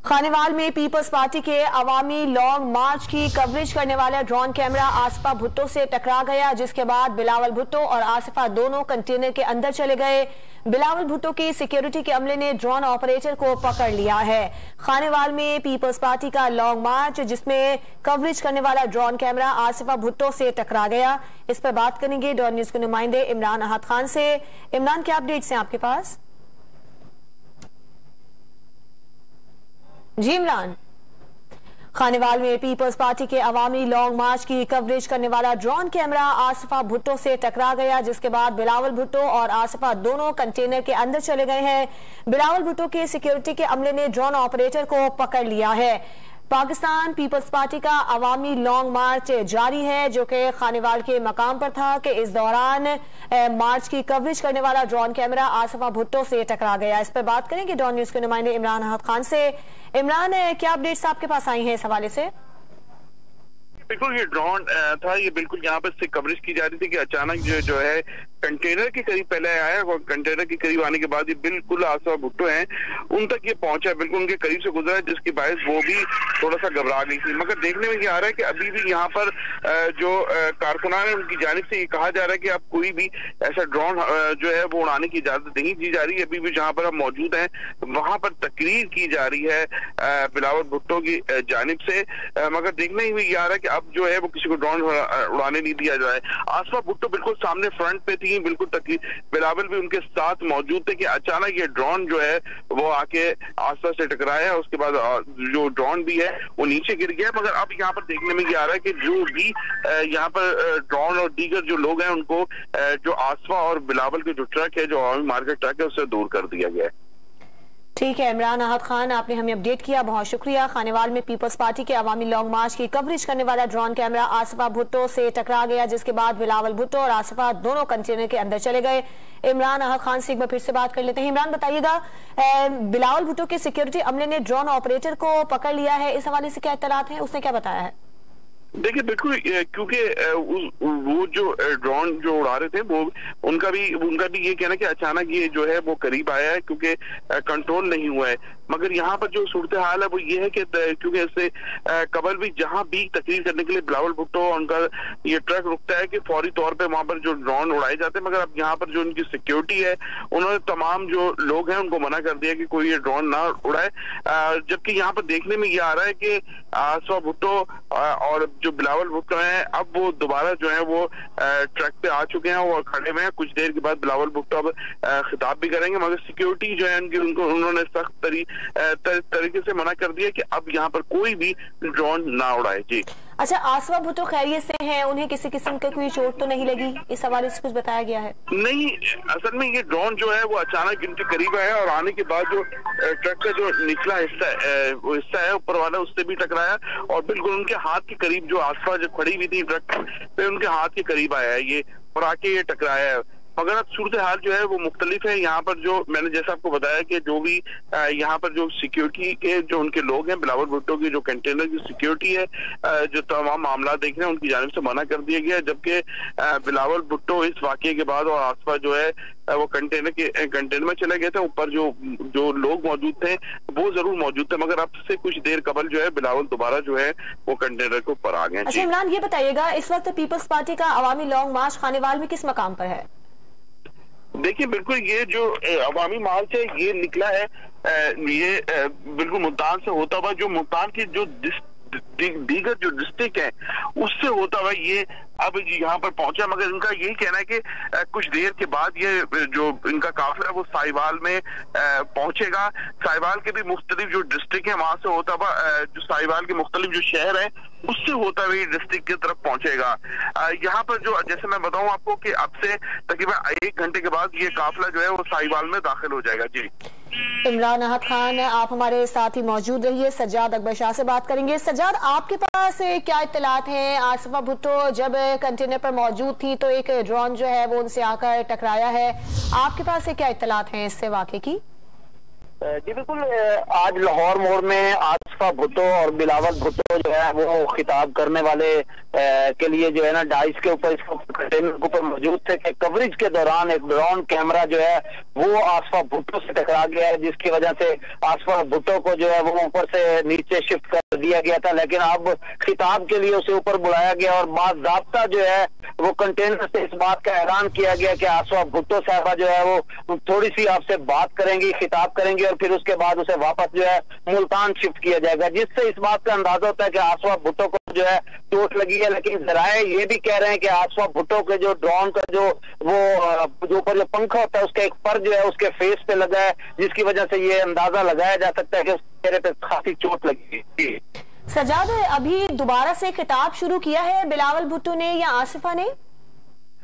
खानेवाल में peoples party के अवामी long मार्च की कवरेज करने वाला ड्रोन कैमरा आसिफा भुट्टो से टकरा गया, जिसके बाद बिलावल भुट्टो और आसिफा दोनों कंटेनर के अंदर चले गए। बिलावल भुट्टो की सिक्योरिटी के अमले ने ड्रोन ऑपरेटर को पकड़ लिया है। खानेवाल में पीपल्स पार्टी का लॉन्ग मार्च जिसमें कवरेज करने वाला ड्रोन कैमरा आसिफा भुट्टो से टकरा गया। इस पर बात करेंगे डॉन न्यूज के नुमाइंदे इमरान अहद खान से। इमरान, क्या अपडेट्स हैं आपके पास? जी इमरान, खानेवाल में पीपल्स पार्टी के अवामी लॉन्ग मार्च की कवरेज करने वाला ड्रोन कैमरा आसिफा भुट्टो से टकरा गया, जिसके बाद बिलावल भुट्टो और आसिफा दोनों कंटेनर के अंदर चले गए हैं। बिलावल भुट्टो के सिक्योरिटी के अमले ने ड्रोन ऑपरेटर को पकड़ लिया है। पाकिस्तान पीपल्स पार्टी का अवामी लॉन्ग मार्च जारी है, जो कि खानेवाल के मकाम पर था कि इस दौरान मार्च की कवरेज करने वाला ड्रोन कैमरा आसिफा भुट्टो से टकरा गया। इस पर बात करेंगे डॉन न्यूज के नुमाइंदे इमरान अहद खान से। इमरान, क्या अपडेट्स आपके पास आई हैं इस हवाले से? बिल्कुल, ये ड्रोन था, ये बिल्कुल यहाँ पर से कवरेज की जा रही थी कि अचानक जो है कंटेनर के करीब पहले आया और कंटेनर के करीब आने के बाद ये बिल्कुल आसिफा भुट्टो हैं उन तक ये पहुंचा, बिल्कुल उनके करीब से गुजरा, जिसकी बायस वो भी थोड़ा सा घबरा गई थी। मगर देखने में ये आ रहा है कि अभी भी यहाँ पर जो कारकुनान है उनकी जानिब से ये कहा जा रहा है कि अब कोई भी ऐसा ड्रोन जो है वो उड़ाने की इजाजत नहीं दी जा रही है। अभी भी जहाँ पर हम मौजूद हैं वहां पर तकरीर की जा रही है बिलावल भुट्टो की जानिब से, मगर देखने में ये आ रहा है कि अब जो है वो किसी को ड्रोन उड़ाने नहीं दिया जाए। आसिफा भुट्टो बिल्कुल सामने फ्रंट पे थी, बिल्कुल बिलावल भी उनके साथ मौजूद थे कि अचानक ये ड्रोन जो है वो आके आसिफा से टकराया। उसके बाद जो ड्रोन भी है वो नीचे गिर गया। मगर अब यहाँ पर देखने में ये आ रहा है कि जो भी यहाँ पर ड्रोन और दीगर जो लोग हैं उनको जो आसिफा और बिलावल के जो ट्रक है, जो अवामी मार्केट ट्रक है, उससे दूर कर दिया गया है। ठीक है इमरान अहद खान, आपने हमें अपडेट किया, बहुत शुक्रिया। खानेवाल में पीपल्स पार्टी के अवामी लॉन्ग मार्च की कवरेज करने वाला ड्रोन कैमरा आसिफा भुट्टो से टकरा गया, जिसके बाद बिलावल भुट्टो और आसिफा दोनों कंटेनर के अंदर चले गए। इमरान अहद खान से एक बार फिर से बात कर लेते हैं। इमरान, बताइएगा, बिलावल भुट्टो के सिक्योरिटी अमले ने ड्रोन ऑपरेटर को पकड़ लिया है, इस हवाले से क्या इत्तलात है, उसने क्या बताया है? देखिए बिल्कुल, क्योंकि वो जो ड्रोन जो उड़ा रहे थे वो उनका भी ये कहना कि अचानक ये जो है वो करीब आया है, क्योंकि कंट्रोल नहीं हुआ है। मगर यहाँ पर जो सूरत हाल है वो ये है कि क्योंकि इससे कबल भी जहाँ भी तकरीर करने के लिए बिलावल भुट्टो उनका ये ट्रक रुकता है कि फौरी तौर पे वहां पर जो ड्रोन उड़ाए जाते हैं। मगर अब यहाँ पर जो उनकी सिक्योरिटी है उन्होंने तमाम जो लोग हैं उनको मना कर दिया कि कोई ये ड्रोन ना उड़ाए। जबकि यहाँ पर देखने में ये आ रहा है कि आसिफा भुट्टो और जो बिलावल भुट्टो हैं अब वो दोबारा जो है वो ट्रक पे आ चुके हैं और खड़े हुए हैं। कुछ देर के बाद बिलावल भुट्टो अब खिताब भी करेंगे, मगर सिक्योरिटी जो है उनको उन्होंने सख्त तरीके से मना कर दिया कि अब यहाँ पर कोई भी ड्रोन ना उड़ाए। जी अच्छा, आसिफा भुट्टो खैरियत से हैं, उन्हें किसी किस्म का कोई चोट तो नहीं लगी, इस हवाले से कुछ बताया गया है? नहीं, असल में ये ड्रोन जो है वो अचानक इनके करीब आया और आने के बाद जो ट्रक का जो निचला हिस्सा है ऊपर वाला उससे भी टकराया और बिल्कुल उनके हाथ के करीब, जो आसिफा जो खड़ी हुई थी ट्रक पे, उनके हाथ के करीब आया है ये और आके ये टकराया है। मगर अब सूरत हाल जो है वो मुख्तलिफ है। यहाँ पर जो मैंने जैसा आपको बताया कि जो भी यहाँ पर जो सिक्योरिटी के जो उनके लोग हैं, बिलावल भुट्टो की जो कंटेनर की सिक्योरिटी है, जो तमाम मामला देख रहे हैं उनकी जानिब से मना कर दिया गया। जबकि बिलावल भुट्टो इस वाकये के बाद और आसिफा जो है वो कंटेनर में चले गए थे। ऊपर जो लोग मौजूद थे वो जरूर मौजूद थे, मगर अब से कुछ देर कबल जो है बिलावल दोबारा जो है वो कंटेनर के ऊपर आ गए। अच्छा इमरान, ये बताइएगा, इस वक्त पीपल्स पार्टी का अवामी लॉन्ग मार्च खानेवाल में किस मकाम पर है? देखिए बिल्कुल, ये जो अवामी मार्च है ये निकला है, ये बिल्कुल मुल्तान से होता हुआ, जो मुल्तान की जो दीगर जो डिस्ट्रिक्ट है उससे होता हुआ ये अब यहाँ पर पहुंचा। मगर इनका यही कहना है कि कुछ देर के बाद ये जो इनका काफिला है वो साहिवाल में पहुंचेगा। साहिवाल के भी मुख्तलिफ जो डिस्ट्रिक्ट है वहां से होता हुआ जो साहिवाल के मुख्तलिफ जो शहर है उससे होता हुआ डिस्ट्रिक्ट की तरफ पहुंचेगा। यहाँ पर जो जैसे मैं बताऊं आपको कि अब से तकरीबन 1 घंटे के बाद ये काफिला जो है वो साहिवाल में दाखिल हो जाएगा। जी इमरान अहद खान, आप हमारे साथ ही मौजूद रहिए। सज्जाद अकबर शाह से बात करेंगे। सज्जाद, आपके पास क्या इत्तलात हैं? आसिफा भुट्टो जब कंटेनर पर मौजूद थी तो एक ड्रोन जो है वो उनसे आकर टकराया है, आपके पास क्या इत्तलात हैं इससे वाकई की? जी बिल्कुल, आज लाहौर मोड़ में आसफा भुट्टो और बिलावल भुट्टो जो है वो खिताब करने वाले के लिए जो है ना डाइस के ऊपर कंटेनर के ऊपर मौजूद थे कि कवरेज के दौरान एक ड्रोन कैमरा जो है वो आसफा भुट्टो से टकरा गया है, जिसकी वजह से आसफा भुट्टो को जो है वो ऊपर से नीचे शिफ्ट कर दिया गया था। लेकिन अब खिताब के लिए उसे ऊपर बुलाया गया और बाज़ाब्ता जो है वो कंटेनर से इस बात का ऐलान किया गया कि आसफा भुट्टो साहबा जो है वो थोड़ी सी आपसे बात करेंगी, खिताब करेंगी और फिर उसके बाद उसे वापस जो है मुल्तान शिफ्ट किया जाएगा, जिससे इस बात का अंदाजा होता है कि आसफा भुट्टो को जो है चोट लगी है। लेकिन जराए ये भी कह रहे हैं कि आसफा भुट्टो के जो ड्रोन का जो ऊपर जो पंखा होता है उसका एक पर जो है उसके फेस पे लगा है, जिसकी वजह से ये अंदाजा लगाया जा सकता है कि उसके चेहरे पे काफी चोट लगी है। सजाद, अभी दोबारा से खिताब शुरू किया है बिलावल भुट्टो ने या आसिफा ने?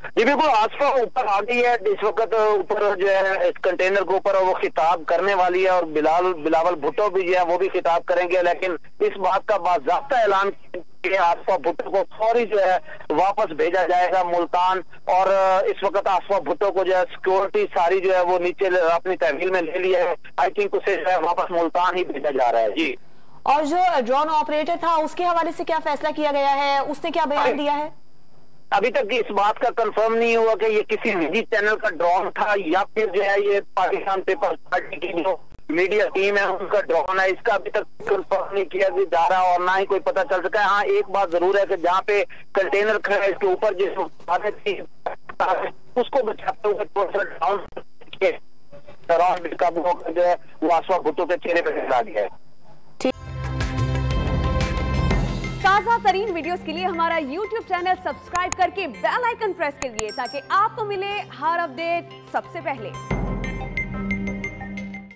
जी बिल्कुल, आसफा ऊपर आ गई है इस वक्त, ऊपर जो है इस कंटेनर के ऊपर वो खिताब करने वाली है और बिलावल भुट्टो भी जो है वो भी खिताब करेंगे। लेकिन इस बात का बाज़ाब्ता ऐलान कि आसफा भुट्टो को फौरी जो है वापस भेजा जाएगा मुल्तान, और इस वक्त आसफा भुट्टो को जो है सिक्योरिटी सारी जो है वो नीचे अपनी तहवील में ले लिया है। आई थिंक उसे जो है वापस मुल्तान ही भेजा जा रहा है। जी, और जो ड्रोन ऑपरेटर था उसके हवाले से क्या फैसला किया गया है, उसने क्या बयान दिया है? अभी तक इस बात का कंफर्म नहीं हुआ कि ये किसी निजी चैनल का ड्रोन था या फिर जो है ये पाकिस्तान पीपल्स पार्टी की जो मीडिया टीम है उनका ड्रोन है। इसका अभी तक कंफर्म नहीं किया जा रहा और ना ही कोई पता चल सका है। हाँ, एक बात जरूर है कि जहाँ पे कंटेनर खड़ा है इसके ऊपर जिस उसको बचाते हुए दौरान बेकाबू होकर जो है वो आसफा भुट्टो के चेहरे पर टकरा गया है। ताज़ा तरीन वीडियोस के लिए हमारा YouTube चैनल सब्सक्राइब करके बेल आइकन प्रेस करिए ताकि आपको मिले हर अपडेट सबसे पहले।